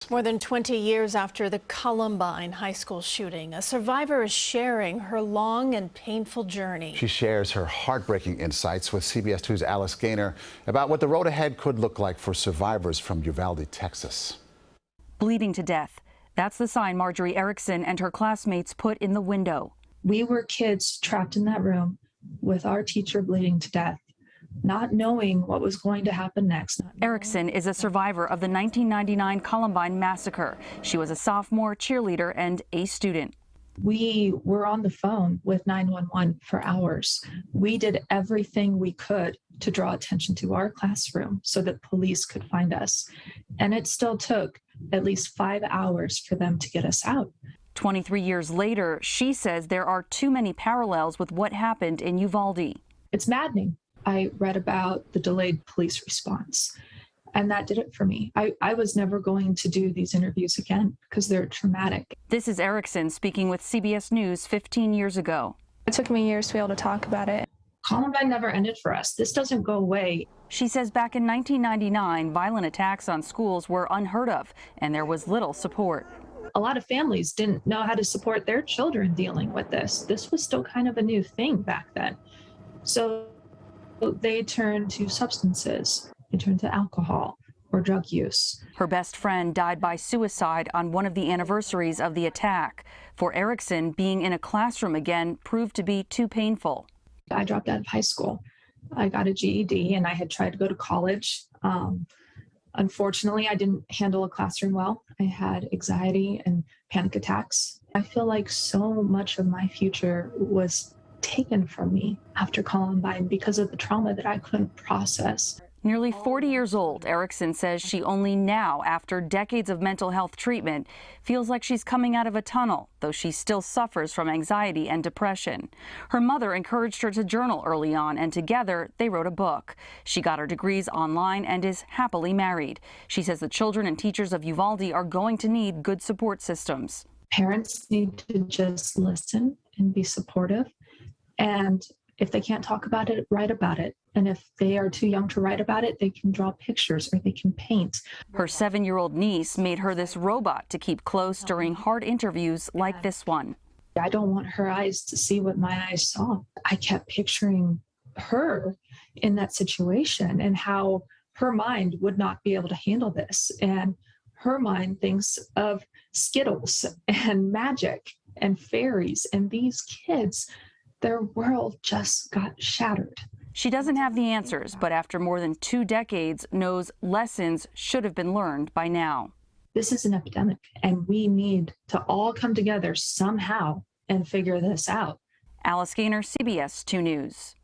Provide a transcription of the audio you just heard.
More than 20 years after the Columbine High School shooting, a survivor is sharing her long and painful journey. She shares her heartbreaking insights with CBS 2's Alice Gaynor about what the road ahead could look like for survivors from Uvalde, Texas. Bleeding to death. That's the sign Marjorie Erickson and her classmates put in the window. We were kids trapped in that room with our teacher bleeding to death, not knowing what was going to happen next. Erickson is a survivor of the 1999 Columbine massacre. She was a sophomore cheerleader and a student. We were on the phone with 911 for hours. We did everything we could to draw attention to our classroom so that police could find us. And it still took at least 5 hours for them to get us out. 23 years later, she says there are too many parallels with what happened in Uvalde. It's maddening. I read about the delayed police response, and that did it for me. I was never going to do these interviews again because they're traumatic. This is Erickson speaking with CBS News 15 years ago. It took me years to be able to talk about it. Columbine never ended for us. This doesn't go away. She says back in 1999, violent attacks on schools were unheard of, and there was little support. A lot of families didn't know how to support their children dealing with this. This was still kind of a new thing back then. So they turned to substances, they turned to alcohol or drug use. Her best friend died by suicide on one of the anniversaries of the attack. For Erickson, being in a classroom again proved to be too painful. I dropped out of high school. I got a GED and I had tried to go to college. Unfortunately, I didn't handle a classroom well. I had anxiety and panic attacks. I feel like so much of my future was taken from me after Columbine because of the trauma that I couldn't process. Nearly 40 years old, Erickson says she only now, after decades of mental health treatment, feels like she's coming out of a tunnel, though she still suffers from anxiety and depression. Her mother encouraged her to journal early on, and together they wrote a book. She got her degrees online and is happily married. She says the children and teachers of Uvalde are going to need good support systems. Parents need to just listen and be supportive. And if they can't talk about it, write about it. And if they are too young to write about it, they can draw pictures or they can paint. Her 7-year-old niece made her this robot to keep close during hard interviews like this one. I don't want her eyes to see what my eyes saw. I kept picturing her in that situation and how her mind would not be able to handle this. And her mind thinks of Skittles and magic and fairies, and these kids, their world just got shattered. She doesn't have the answers, but after more than 2 decades, knows lessons should have been learned by now. This is an epidemic, and we need to all come together somehow and figure this out. Alice Gaynor, CBS 2 News.